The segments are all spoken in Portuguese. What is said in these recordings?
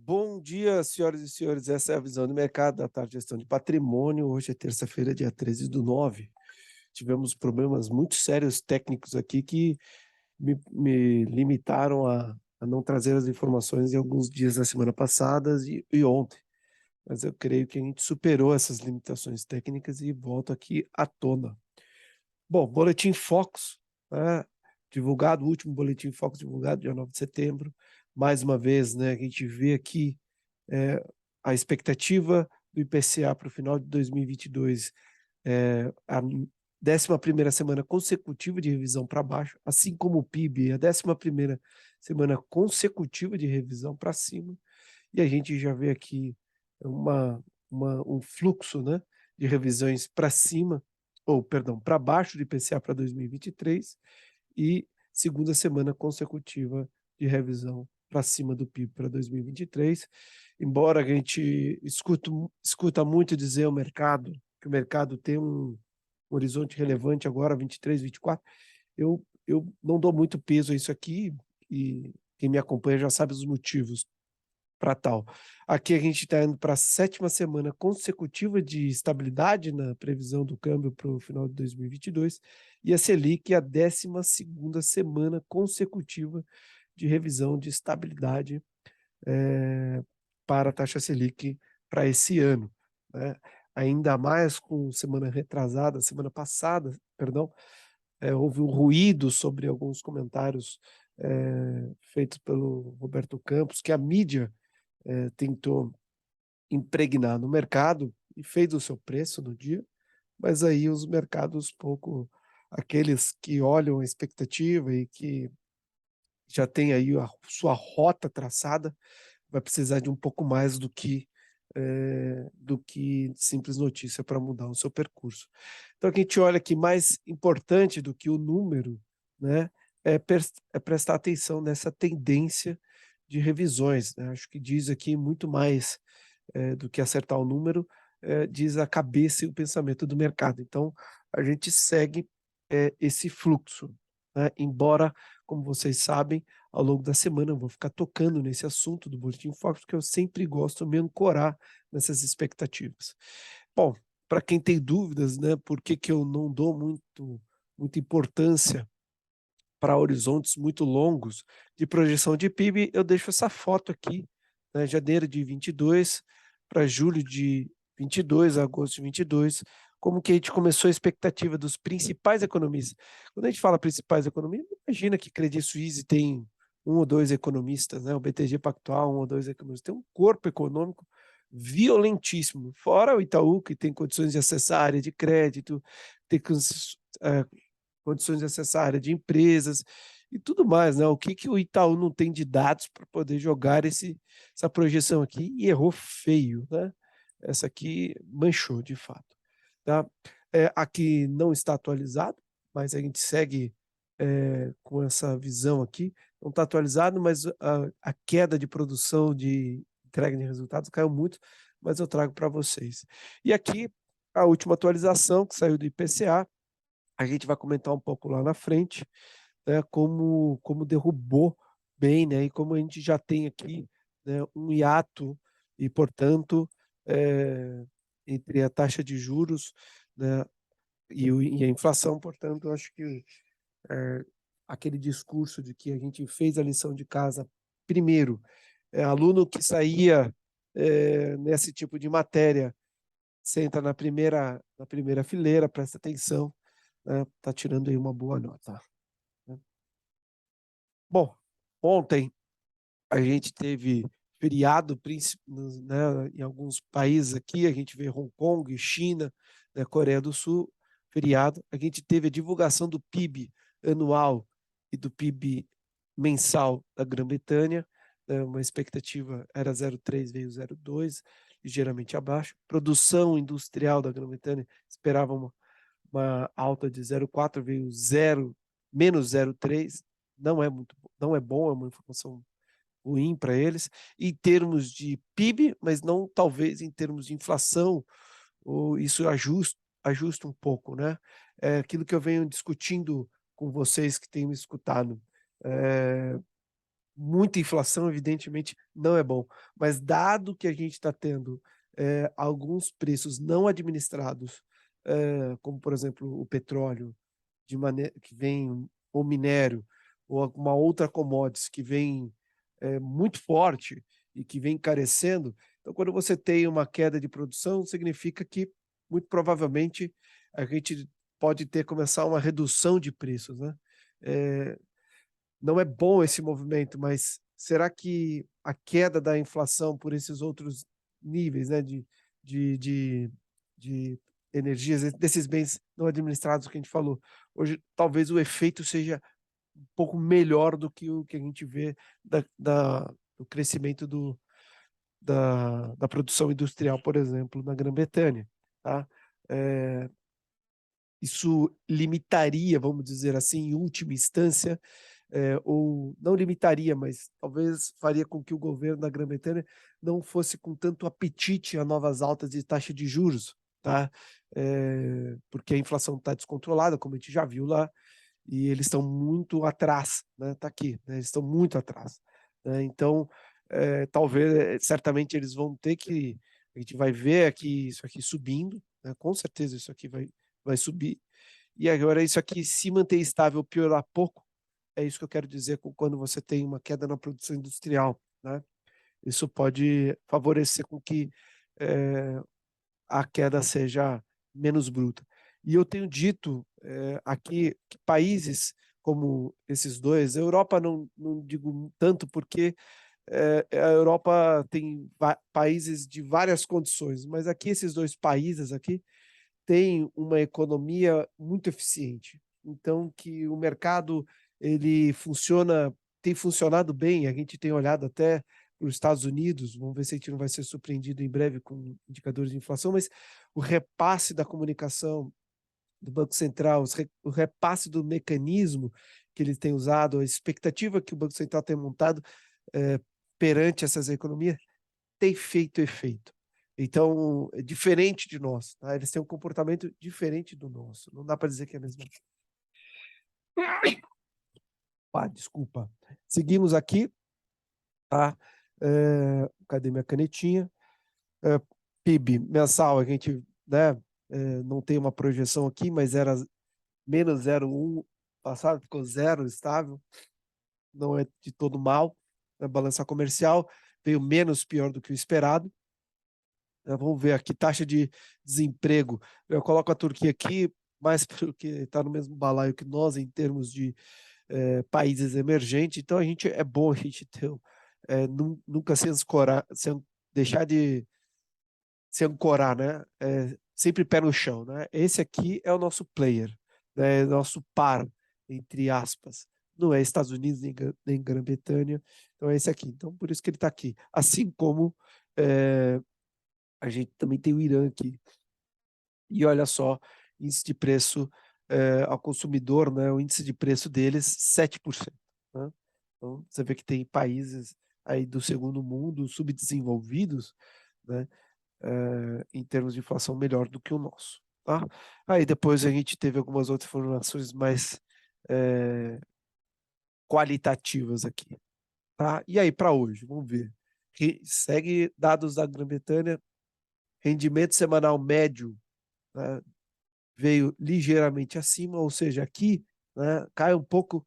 Bom dia, senhoras e senhores. Essa é a visão do mercado da tarde de gestão de patrimônio. Hoje é terça-feira, dia 13/9. Tivemos problemas muito sérios técnicos aqui que me limitaram a não trazer as informações em alguns dias da semana passada e ontem. Mas eu creio que a gente superou essas limitações técnicas e volto aqui à tona. Bom, Boletim Focus, né, divulgado, o último Boletim Focus divulgado dia 9 de setembro. Mais uma vez, né, a gente vê aqui eh, a expectativa do IPCA para o final de 2022 é a 11ª semana consecutiva de revisão para baixo, assim como o PIB, a 11ª semana consecutiva de revisão para cima, e a gente já vê aqui uma um fluxo, né, de revisões para cima, ou perdão, para baixo de IPCA para 2023, e segunda semana consecutiva de revisão para cima do PIB para 2023. Embora a gente escuta muito dizer o mercado, que o mercado tem um horizonte relevante agora, 23, 24, eu não dou muito peso a isso aqui, e quem me acompanha já sabe os motivos para tal. Aqui a gente está indo para a 7ª semana consecutiva de estabilidade na previsão do câmbio para o final de 2022, e a Selic é a 12ª semana consecutiva de revisão de estabilidade, eh, para a taxa Selic para esse ano, né. Ainda mais com semana passada, perdão, houve um ruído sobre alguns comentários, feitos pelo Roberto Campos, que a mídia tentou impregnar no mercado e fez o seu preço no dia, mas aí os mercados pouco, aqueles que olham a expectativa e que já tem aí a sua rota traçada, vai precisar de um pouco mais do que simples notícia para mudar o seu percurso. Então, o que a gente olha que mais importante do que o número, né, é prestar atenção nessa tendência de revisões, né. Acho que diz aqui muito mais, do que acertar o número, diz a cabeça e o pensamento do mercado. Então, a gente segue, esse fluxo, né, embora, como vocês sabem, ao longo da semana eu vou ficar tocando nesse assunto do Boletim Focus, porque eu sempre gosto de me ancorar nessas expectativas. Bom, para quem tem dúvidas, né, por que que eu não dou muita importância para horizontes muito longos de projeção de PIB, eu deixo essa foto aqui, né, janeiro de 22 para julho de 22, agosto de 22, como que a gente começou a expectativa dos principais economistas. Quando a gente fala principais economistas, imagina que Credit Suisse tem um ou dois economistas, né, o BTG Pactual, um ou dois economistas, tem um corpo econômico violentíssimo, fora o Itaú, que tem condições de acessar a área de crédito, tem condições de acessar a área de empresas e tudo mais, né. O que que o Itaú não tem de dados para poder jogar essa projeção aqui, e errou feio, né. Essa aqui manchou de fato, tá. Aqui não está atualizado, mas a gente segue, com essa visão aqui. Não está atualizado, mas a queda de produção de entrega de resultados caiu muito, mas eu trago para vocês. E aqui a última atualização que saiu do IPCA, a gente vai comentar um pouco lá na frente, né, como derrubou bem, né, e como a gente já tem aqui, né, um hiato e, portanto, eh, entre a taxa de juros, né, e a inflação, portanto, eu acho que, eh, aquele discurso de que a gente fez a lição de casa primeiro, aluno que saía, nesse tipo de matéria, senta na primeira fileira, presta atenção, né, tá tirando aí uma boa nota, né. Bom, ontem a gente teve feriado, né, em alguns países aqui, a gente vê Hong Kong, China, né, Coreia do Sul, feriado. A gente teve a divulgação do PIB anual e do PIB mensal da Grã-Bretanha, né, uma expectativa era 0,3, veio 0,2, ligeiramente abaixo. Produção industrial da Grã-Bretanha esperava uma alta de 0,4, veio menos 0,3, não é bom, é uma informação ruim para eles, em termos de PIB, mas não talvez em termos de inflação, ou isso ajusta um pouco, né. É aquilo que eu venho discutindo com vocês que têm me escutado. Eh muita inflação, evidentemente, não é bom. Mas dado que a gente está tendo alguns preços não administrados, como, por exemplo, o petróleo, de maneira que vem, ou minério, ou alguma outra commodity que vem muito forte e que vem encarecendo, então, quando você tem uma queda de produção, significa que, muito provavelmente, a gente pode ter começar uma redução de preços, né? Não é bom esse movimento, mas será que a queda da inflação por esses outros níveis, né, de, de, de energias, desses bens não administrados que a gente falou, hoje talvez o efeito seja um pouco melhor do que o que a gente vê do crescimento da produção industrial, por exemplo, na Grã-Bretanha. Tá? Isso limitaria, vamos dizer assim, em última instância, ou não limitaria, mas talvez faria com que o governo da Grã-Bretanha não fosse com tanto apetite a novas altas de taxa de juros, tá? Porque a inflação está descontrolada, como a gente já viu lá, e eles estão muito atrás, né? Tá aqui, né? Eles estão muito atrás, né? Então, talvez, certamente eles vão ter que, a gente vai ver aqui isso aqui subindo, né? Com certeza isso aqui vai subir. E agora isso aqui se manter estável, piorar pouco, é isso que eu quero dizer com quando você tem uma queda na produção industrial, né? Isso pode favorecer com que a queda seja menos bruta. E eu tenho dito aqui que países como esses dois, a Europa não digo tanto porque a Europa tem países de várias condições, mas aqui esses dois países aqui têm uma economia muito eficiente. Então que o mercado ele funciona, tem funcionado bem, a gente tem olhado até para os Estados Unidos, vamos ver se a gente não vai ser surpreendido em breve com indicadores de inflação, mas o repasse da comunicação do Banco Central, o repasse do mecanismo que eles têm usado, a expectativa que o Banco Central tem montado perante essas economias, tem feito efeito. Então, é diferente de nós, tá? Eles têm um comportamento diferente do nosso. Não dá para dizer que é a mesma coisa. Desculpa. Seguimos aqui, tá? Cadê minha canetinha? PIB mensal, a gente, né, não tem uma projeção aqui, mas era menos 0,1, passado ficou zero, estável, não é de todo mal. A balança comercial veio menos pior do que o esperado. Vamos ver aqui, taxa de desemprego. Eu coloco a Turquia aqui, mais porque está no mesmo balaio que nós em termos de países emergentes, então é bom a gente ter, nunca se ancorar, deixar de se ancorar, né? Sempre pé no chão, né? Esse aqui é o nosso player, né? Nosso par, entre aspas. Não é Estados Unidos nem Grã-Bretanha, então é esse aqui. Então, por isso que ele está aqui. Assim como a gente também tem o Irã aqui. E olha só, índice de preço ao consumidor, né? O índice de preço deles, 7%. Né? Então, você vê que tem países aí do segundo mundo, subdesenvolvidos, né? Em termos de inflação melhor do que o nosso. Tá? Aí depois a gente teve algumas outras informações mais qualitativas aqui. Tá? E aí, para hoje, vamos ver. Segue dados da Grã-Bretanha, rendimento semanal médio, né, veio ligeiramente acima, ou seja, aqui, né, cai um pouco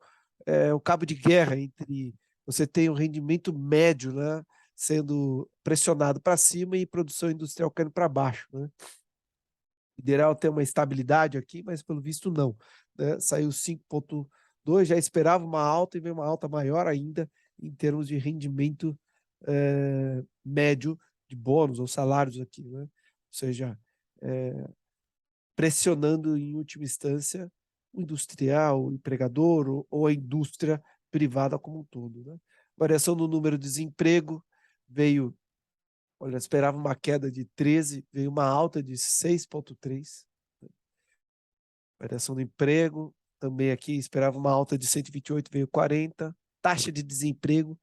o cabo de guerra entre você tem um rendimento médio, né, sendo pressionado para cima e produção industrial caindo para baixo, né? O ideal tem uma estabilidade aqui, mas pelo visto não, né? Saiu 5,2, já esperava uma alta e veio uma alta maior ainda em termos de rendimento médio de bônus ou salários aqui, né? Ou seja, pressionando em última instância o industrial, o empregador ou a indústria privada como um todo, né? Variação no número de desemprego veio, olha, esperava uma queda de 13, veio uma alta de 6,3. Variação do emprego, também aqui esperava uma alta de 128, veio 40. Taxa de desemprego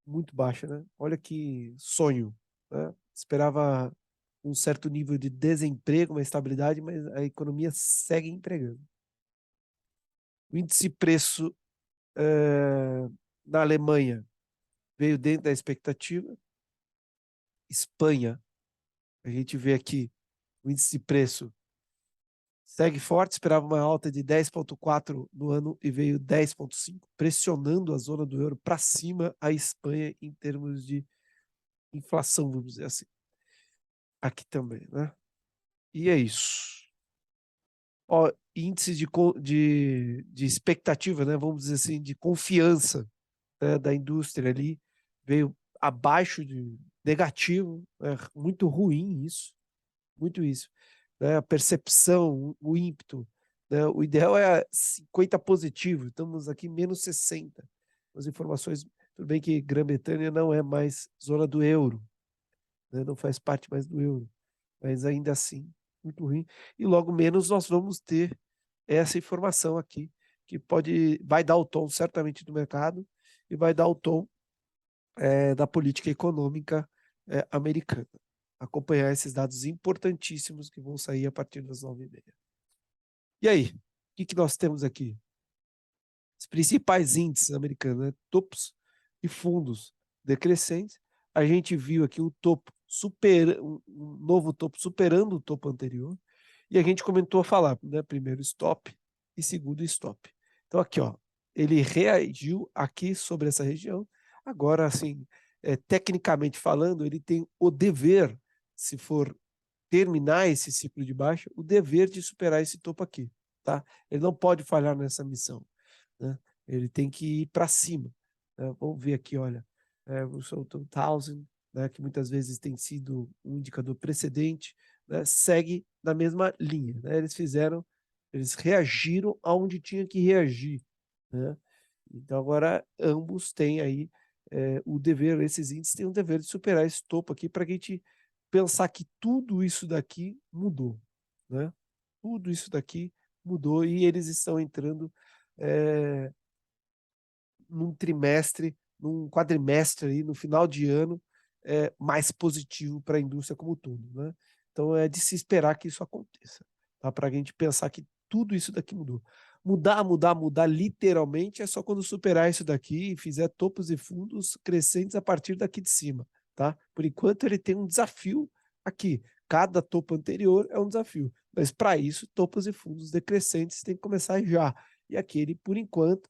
muito baixa, né? Olha que sonho, né? Esperava um certo nível de desemprego, uma estabilidade, mas a economia segue empregando. O índice preço Na Alemanha, veio dentro da expectativa. Espanha, a gente vê aqui o índice de preço segue forte, esperava uma alta de 10,4 no ano e veio 10,5, pressionando a zona do euro para cima, a Espanha em termos de inflação, vamos dizer assim. Aqui também, né? E é isso. Ó, índice de expectativa, né? Vamos dizer assim, de confiança, né, da indústria ali, veio abaixo de negativo, né? Muito ruim isso, muito isso. Né? A percepção, o ímpeto, né? O ideal é 50 positivo, estamos aqui menos 60. As informações, tudo bem que Grã-Bretanha não é mais zona do euro, né? Não faz parte mais do euro, mas ainda assim, muito ruim. E logo menos nós vamos ter essa informação aqui, que vai dar o tom certamente do mercado e vai dar o tom da política econômica americana. Acompanhar esses dados importantíssimos que vão sair a partir das 9h30. E aí, o que nós temos aqui? Os principais índices americanos, né? Topos e fundos decrescentes. A gente viu aqui um novo topo superando o topo anterior. E a gente comentou a falar, né? Primeiro stop e segundo stop. Então aqui, ó, ele reagiu aqui sobre essa região. Agora, assim, tecnicamente falando, ele tem o dever, se for terminar esse ciclo de baixa, o dever de superar esse topo aqui, tá? Ele não pode falhar nessa missão, né? Ele tem que ir para cima, né? Vamos ver aqui, olha, o Russell 2000, né, que muitas vezes tem sido um indicador precedente, né, segue na mesma linha, né? Eles reagiram aonde tinha que reagir, né? Então agora ambos têm aí o dever, esses índices têm o dever de superar esse topo aqui para que a gente pensar que tudo isso daqui mudou, né? Tudo isso daqui mudou e eles estão entrando num trimestre, num quadrimestre aí, no final de ano, mais positivo para a indústria como um todo, né? Então é de se esperar que isso aconteça, tá? Para a gente pensar que tudo isso daqui mudou. Mudar literalmente é só quando superar isso daqui e fizer topos e fundos crescentes a partir daqui de cima, tá? Por enquanto ele tem um desafio aqui. Cada topo anterior é um desafio, mas para isso topos e fundos decrescentes têm que começar já. E aquele, por enquanto,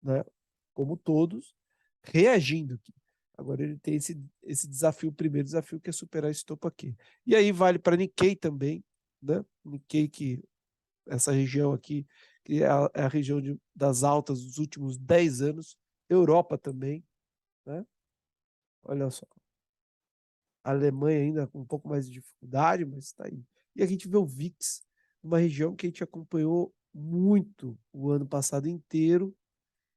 né, como todos, reagindo aqui. Agora ele tem esse desafio, o primeiro desafio, que é superar esse topo aqui. E aí vale para Nikkei também, né? Nikkei, que essa região aqui, que é a região das altas dos últimos 10 anos, Europa também, né? Olha só. A Alemanha ainda com um pouco mais de dificuldade, mas está aí. E a gente vê o VIX, uma região que a gente acompanhou muito o ano passado inteiro,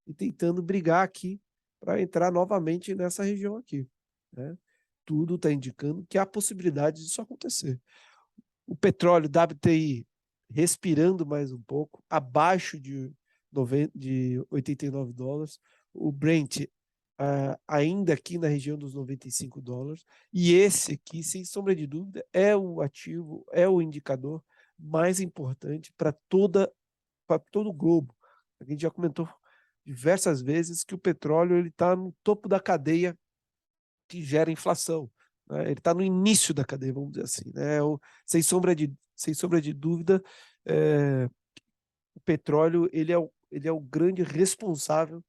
e tentando brigar aqui para entrar novamente nessa região aqui, né? Tudo está indicando que há possibilidade disso acontecer. O petróleo WTI respirando mais um pouco, abaixo de 89 dólares. O Brent ainda aqui na região dos 95 dólares. E esse aqui, sem sombra de dúvida, é o ativo, é o indicador mais importante para todo o globo. A gente já comentou diversas vezes que o petróleo ele está no topo da cadeia que gera inflação, né? Ele está no início da cadeia, vamos dizer assim, né? Sem sombra de dúvida, o petróleo ele é o grande responsável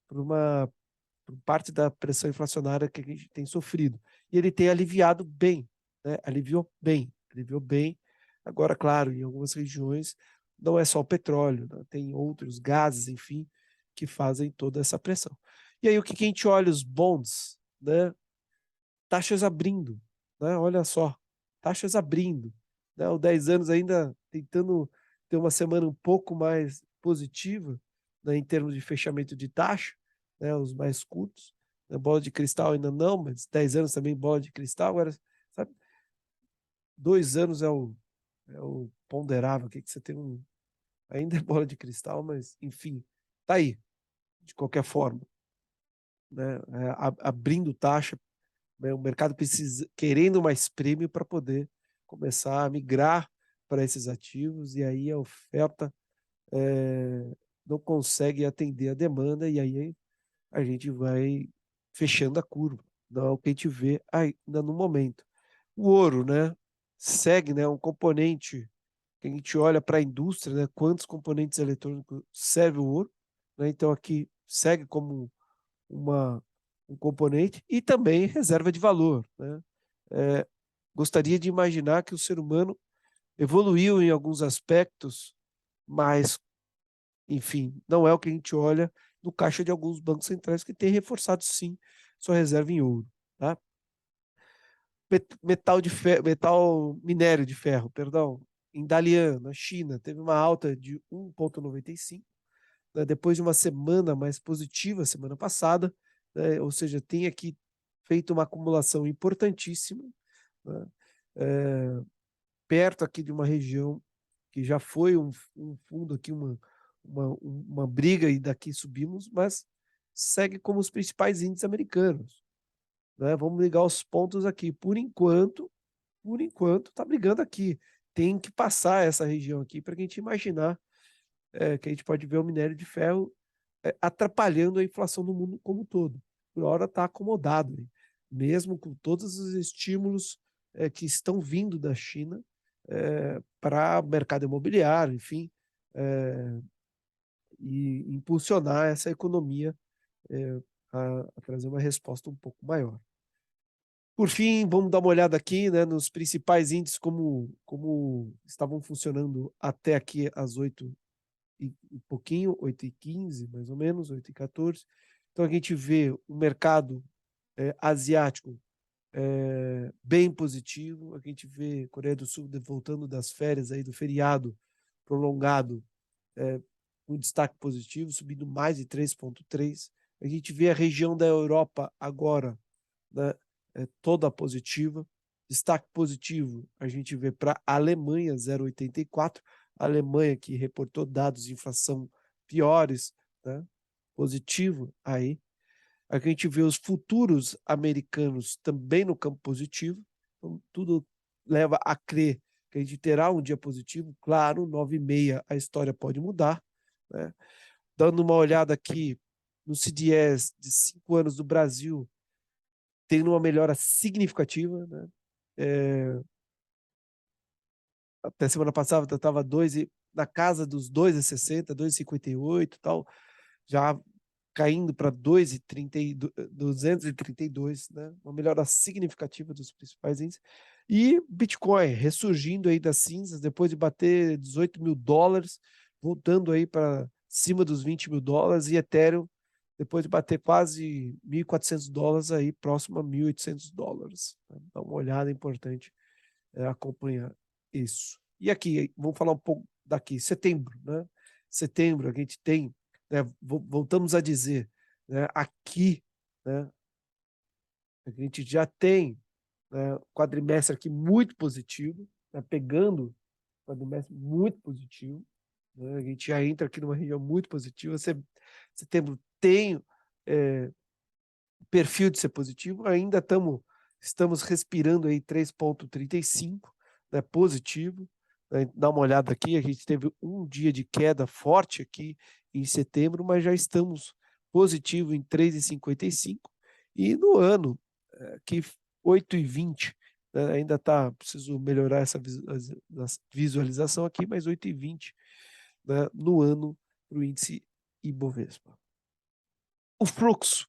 por parte da pressão inflacionária que a gente tem sofrido. E ele tem aliviado bem, né? Aliviou bem. Agora, claro, em algumas regiões não é só o petróleo, né? Tem outros gases, enfim, que fazem toda essa pressão. E aí o que a gente olha? Os bonds, né? Taxas abrindo, né? Olha só, taxas abrindo, né? O 10 anos ainda tentando ter uma semana um pouco mais positiva, né, em termos de fechamento de taxa, né, os mais curtos, né, bola de cristal ainda não, mas 10 anos também bola de cristal, agora, sabe, 2 anos é o ponderável, que você tem ainda é bola de cristal, mas enfim, tá aí, de qualquer forma, né, abrindo taxa, né, o mercado precisa, querendo mais prêmio para poder começar a migrar para esses ativos, e aí a oferta não consegue atender a demanda, e aí a gente vai fechando a curva. Não é o que a gente vê ainda no momento. O ouro, né, segue, né, um componente que a gente olha para a indústria, né, quantos componentes eletrônicos serve o ouro, né, então aqui segue como uma, um componente e também reserva de valor, né. Gostaria de imaginar que o ser humano evoluiu em alguns aspectos, mas, enfim, não é o que a gente olha no caixa de alguns bancos centrais que têm reforçado, sim, sua reserva em ouro. Tá? Metal minério de ferro, perdão, em Dalian, na China, teve uma alta de 1,95, né, depois de uma semana mais positiva, semana passada, né, ou seja, tem aqui feito uma acumulação importantíssima, né, é, perto aqui de uma região que já foi um fundo aqui, uma briga e daqui subimos, mas segue como os principais índices americanos. Né? Vamos ligar os pontos aqui. Por enquanto, está brigando aqui. Tem que passar essa região aqui para a gente imaginar que a gente pode ver o minério de ferro atrapalhando a inflação no mundo como um todo. Por hora está acomodado, hein? Mesmo com todos os estímulos que estão vindo da China para o mercado imobiliário, enfim, e impulsionar essa economia a trazer uma resposta um pouco maior. Por fim, vamos dar uma olhada aqui, né, nos principais índices, como estavam funcionando até aqui às 8 e um pouquinho, 8h15, mais ou menos, 8h14. Então, a gente vê o mercado asiático bem positivo, a gente vê Coreia do Sul voltando das férias, aí, do feriado prolongado, um destaque positivo, subindo mais de 3,3. A gente vê a região da Europa agora, né, toda positiva. Destaque positivo a gente vê para a Alemanha, 0,84. A Alemanha que reportou dados de inflação piores, né, positivo aí. A gente vê os futuros americanos também no campo positivo. Então, tudo leva a crer que a gente terá um dia positivo. Claro, 9h30 a história pode mudar. Né? Dando uma olhada aqui no CDS de 5 anos do Brasil, tendo uma melhora significativa, né? Até semana passada estava na casa dos 2,60, 2,58 e tal, já caindo para 232, né? Uma melhora significativa dos principais índices. E Bitcoin ressurgindo aí das cinzas, depois de bater $18.000, voltando aí para cima dos $20.000, e Ethereum, depois de bater quase $1.400 aí, próximo a $1.800. Dá uma olhada importante, acompanhar isso. E aqui, vamos falar um pouco daqui, setembro, né? Setembro, a gente tem, né, voltamos a dizer, né, aqui, né, a gente já tem, né, quadrimestre aqui muito positivo, né, pegando quadrimestre muito positivo, né, a gente já entra aqui numa região muito positiva. Setembro tem perfil de ser positivo, ainda estamos respirando aí 3,35, né, positivo. Né, dá uma olhada aqui, a gente teve um dia de queda forte aqui em setembro, mas já estamos positivo em 3,55, e no ano que 8,20, né, ainda preciso melhorar essa visualização aqui, mas 8,20, né, no ano para o índice Ibovespa. O fluxo,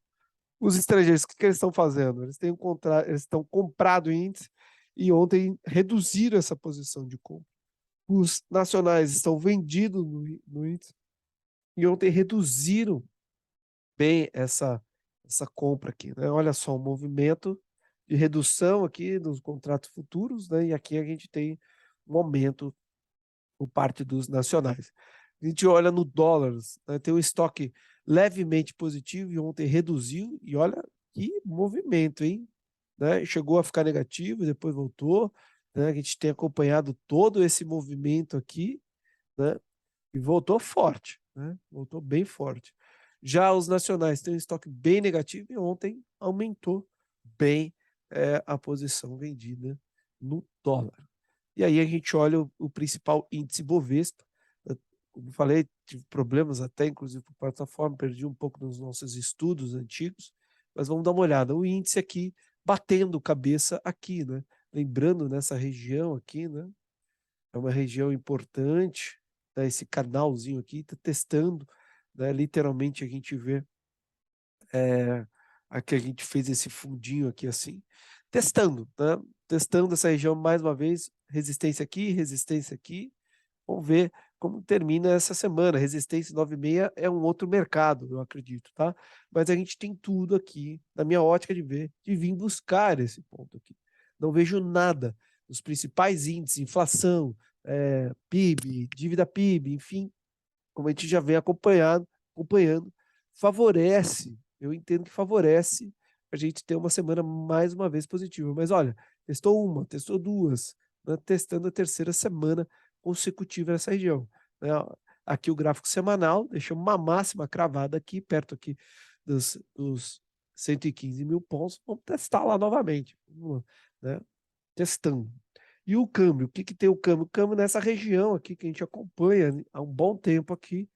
os estrangeiros, o que eles estão fazendo? Eles estão comprado índice e ontem reduziram essa posição de compra. Os nacionais estão vendidos no índice e ontem reduziram bem essa compra aqui. Né? Olha só, o movimento de redução aqui dos contratos futuros, né? E aqui a gente tem um aumento por parte dos nacionais. A gente olha no dólar, né? Tem um estoque levemente positivo e ontem reduziu, e olha que movimento, hein? Né? Chegou a ficar negativo, depois voltou, né? A gente tem acompanhado todo esse movimento aqui, né? E voltou forte, né? Voltou bem forte. Já os nacionais têm um estoque bem negativo e ontem aumentou bem a posição vendida no dólar. E aí a gente olha o principal índice Bovespa, como eu falei, tive problemas até, inclusive, com a plataforma, perdi um pouco dos nossos estudos antigos, mas vamos dar uma olhada. O índice aqui, batendo cabeça aqui, né? Lembrando nessa região aqui, né? É uma região importante, né? Esse canalzinho aqui está testando, né? Literalmente a gente vê aqui a gente fez esse fundinho aqui assim, testando, né? Testando essa região mais uma vez, resistência aqui. Vamos ver como termina essa semana. Resistência 9,6 é um outro mercado, eu acredito, tá? Mas a gente tem tudo aqui, na minha ótica de ver, de vir buscar esse ponto aqui. Não vejo nada nos principais índices, inflação, PIB, dívida PIB, enfim, como a gente já vem acompanhando, favorece, eu entendo que favorece a gente ter uma semana mais uma vez positiva. Mas olha, testou uma, testou duas, né? Testando a terceira semana consecutiva nessa região, né? Aqui o gráfico semanal, deixamos uma máxima cravada aqui, perto aqui dos 115 mil pontos. Vamos testar lá novamente, né? Testando. E o câmbio, o que, que tem o câmbio? O câmbio nessa região aqui que a gente acompanha há um bom tempo aqui,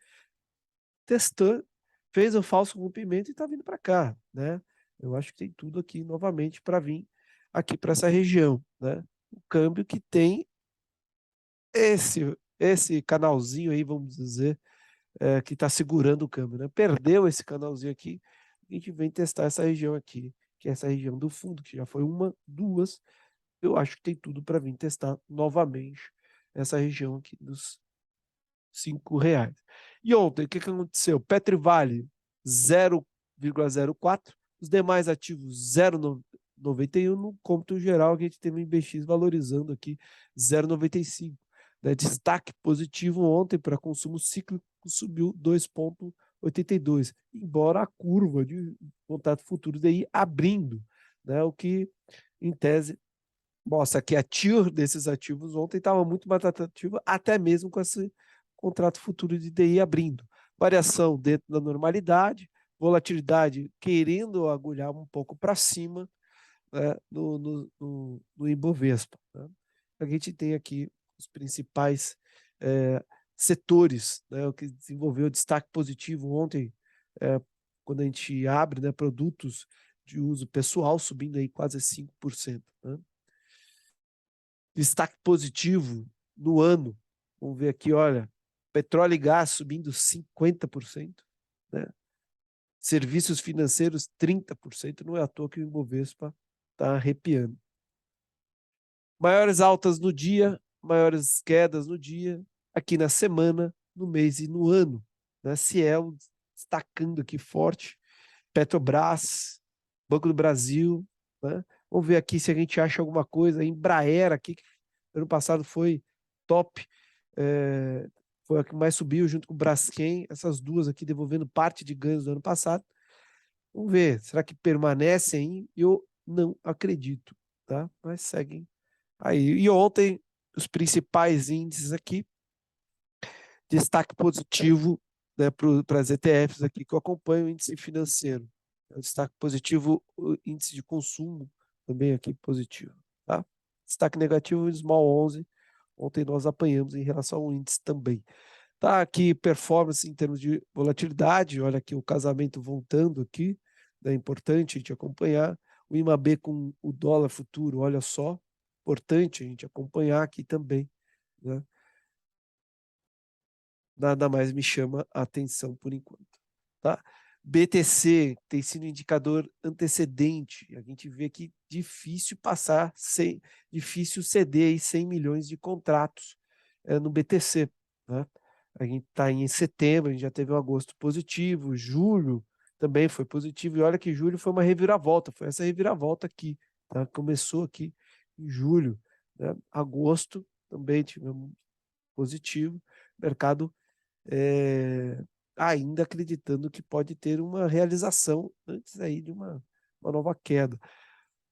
testando, fez o falso rompimento e está vindo para cá, né? Eu acho que tem tudo aqui novamente para vir aqui para essa região, né? O câmbio que tem esse canalzinho aí, vamos dizer, que está segurando o câmbio, né? Perdeu esse canalzinho aqui, a gente vem testar essa região aqui, que é essa região do fundo, que já foi uma, duas, eu acho que tem tudo para vir testar novamente essa região aqui dos R$ 5. E ontem, o que aconteceu? Petrivale 0,04, os demais ativos 0,91, no cômputo geral a gente teve o IBX valorizando aqui 0,95. Né? Destaque positivo ontem para consumo cíclico subiu 2,82, embora a curva de contrato futuro daí abrindo, né? O que em tese mostra que a TIR desses ativos ontem estava muito mais atrativa, até mesmo com esse contrato futuro de DI abrindo. Variação dentro da normalidade, volatilidade querendo agulhar um pouco para cima, né, no Ibovespa. Né? A gente tem aqui os principais setores, né, o que desenvolveu destaque positivo ontem, quando a gente abre, né, produtos de uso pessoal subindo aí quase 5%. Né? Destaque positivo no ano, vamos ver aqui, olha, petróleo e gás subindo 50%, né? Serviços financeiros 30%, não é à toa que o Ibovespa está arrepiando. Maiores altas no dia, maiores quedas no dia, aqui na semana, no mês e no ano. Né? Ciel destacando aqui forte, Petrobras, Banco do Brasil, né? Vamos ver aqui se a gente acha alguma coisa. Embraer aqui, que ano passado foi top, foi a que mais subiu junto com o Braskem, essas duas aqui devolvendo parte de ganhos do ano passado. Vamos ver, será que permanecem? Eu não acredito, tá? Mas seguem aí. E ontem, os principais índices aqui, destaque positivo, né, para as ETFs aqui que eu acompanho, o índice financeiro. Destaque positivo, o índice de consumo também aqui positivo. Tá? Destaque negativo, o Small 11. Ontem nós apanhamos em relação ao índice também. Tá aqui performance em termos de volatilidade, olha aqui o casamento voltando aqui, é importante a gente acompanhar. O IMAB com o dólar futuro, olha só, importante a gente acompanhar aqui também. Né? Nada mais me chama a atenção por enquanto. Tá? BTC tem sido um indicador antecedente. A gente vê que difícil passar, difícil ceder aí 100 milhões de contratos no BTC. Né? A gente está em setembro, a gente já teve um agosto positivo, julho também foi positivo, e olha que julho foi uma reviravolta, foi essa reviravolta aqui, tá? Começou aqui em julho, né? Agosto também tivemos positivo, mercado ainda acreditando que pode ter uma realização antes aí de uma nova queda.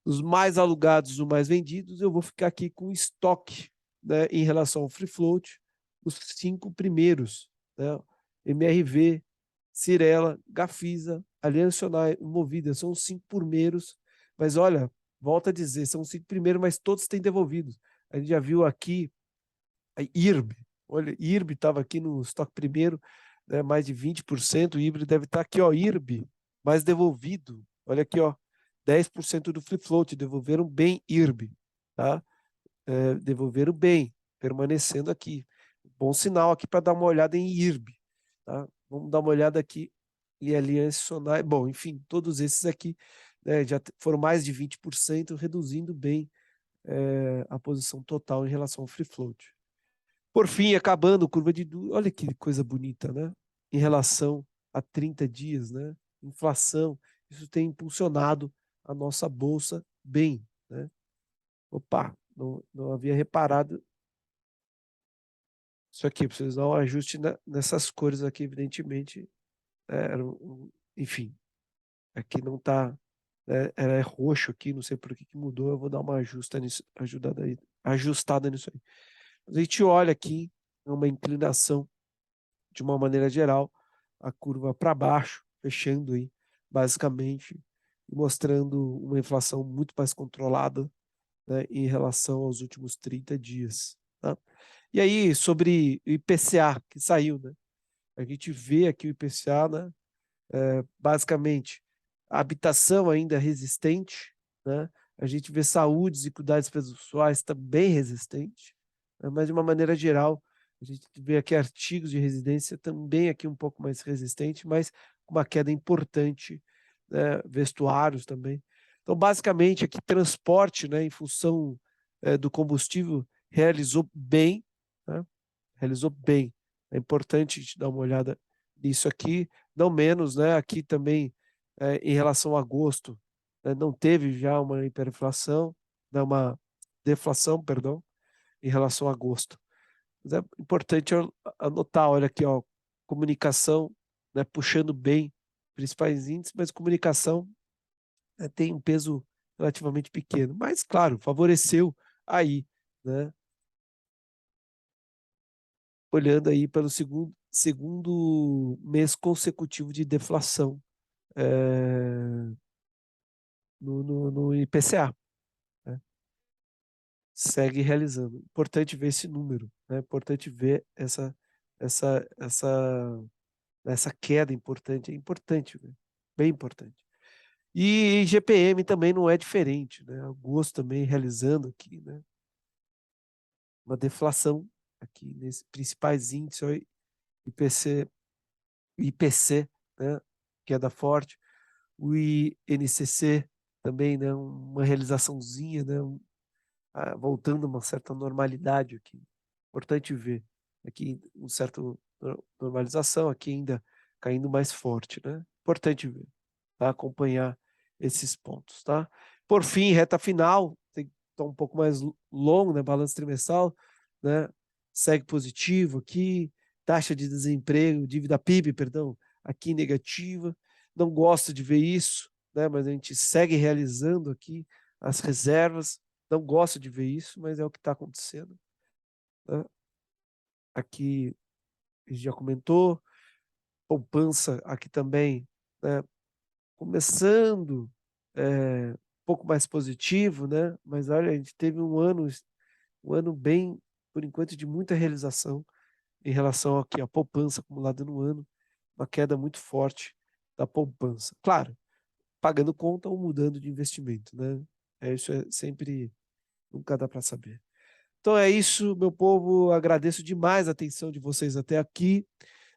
Os mais alugados, os mais vendidos, eu vou ficar aqui com estoque, né, em relação ao free float, os 5 primeiros, né, MRV, Cirela, Gafisa, Aliança United, Movida, são os 5 primeiros, mas olha, volto a dizer, são os 5 primeiros, mas todos têm devolvido. A gente já viu aqui a IRB, Olha, IRB estava aqui no estoque primeiro, né, mais de 20%, o IRB deve estar aqui, ó, IRB, mais devolvido. Olha aqui, ó, 10% do free float, devolveram bem IRB, tá? Devolveram bem, permanecendo aqui. Bom sinal aqui para dar uma olhada em IRB, tá? Vamos dar uma olhada aqui em Aliança Sonai. Bom, enfim, todos esses aqui, né, já foram mais de 20%, reduzindo bem a posição total em relação ao free float. Por fim, acabando, curva de Dutra, olha que coisa bonita, né? Em relação a 30 dias, né? Inflação, isso tem impulsionado a nossa bolsa bem, né? Opa, não havia reparado isso aqui, preciso dar um ajuste nessas cores aqui, evidentemente, enfim, aqui não está, era roxo aqui, não sei por que mudou, eu vou dar uma ajustada nisso aí. A gente olha aqui, uma inclinação de uma maneira geral, a curva para baixo, fechando aí, basicamente, mostrando uma inflação muito mais controlada, né, em relação aos últimos 30 dias. Tá? E aí, sobre o IPCA, que saiu, né? A gente vê aqui o IPCA, né? Basicamente, a habitação ainda resistente, né? A gente vê saúdes e cuidados pessoais também resistente, né? Mas de uma maneira geral, a gente vê aqui artigos de residência também aqui um pouco mais resistente, mas com uma queda importante, né? Vestuários também. Então, basicamente, aqui transporte, né, em função do combustível, realizou bem, né? Realizou bem. É importante a gente dar uma olhada nisso aqui, não menos, né? Aqui também, em relação a agosto, né, não teve já uma hiperinflação, né, uma deflação, perdão, em relação a agosto. Mas é importante anotar, olha aqui, ó, comunicação, né, puxando bem principais índices, mas comunicação, né, tem um peso relativamente pequeno. Mas, claro, favoreceu aí, né? Olhando aí pelo segundo mês consecutivo de deflação no IPCA, né? Segue realizando. Importante ver esse número, né? Importante ver essa, essa, essa queda importante. É importante, né? Bem importante. E GPM também não é diferente, né? Agosto também realizando aqui, né? Uma deflação aqui nesses principais índices, ó, IPC, né? Queda forte. O INCC também, né? Uma realizaçãozinha, né? Voltando a uma certa normalidade aqui. Importante ver aqui um certo normalização, aqui ainda caindo mais forte, né? Importante ver, tá? Acompanhar esses pontos, tá? Por fim, reta final, tem que estar um pouco mais longo, né? Balanço trimestral, né? Segue positivo aqui, taxa de desemprego, dívida PIB, perdão, aqui negativa. Não gosto de ver isso, né? Mas a gente segue realizando aqui as reservas. Não gosto de ver isso, mas é o que está acontecendo, né? Aqui a gente já comentou, poupança aqui também, né? Começando um pouco mais positivo, né? Mas olha, a gente teve um ano bem, por enquanto, de muita realização em relação aqui à poupança acumulada no ano, uma queda muito forte da poupança. Claro, pagando conta ou mudando de investimento, né? Isso é sempre, nunca dá para saber. Então é isso, meu povo. Agradeço demais a atenção de vocês até aqui.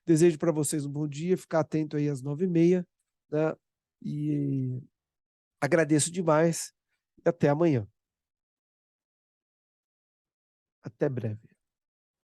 Desejo para vocês um bom dia. Ficar atento aí às 9h30, né? E agradeço demais. E até amanhã. Até breve.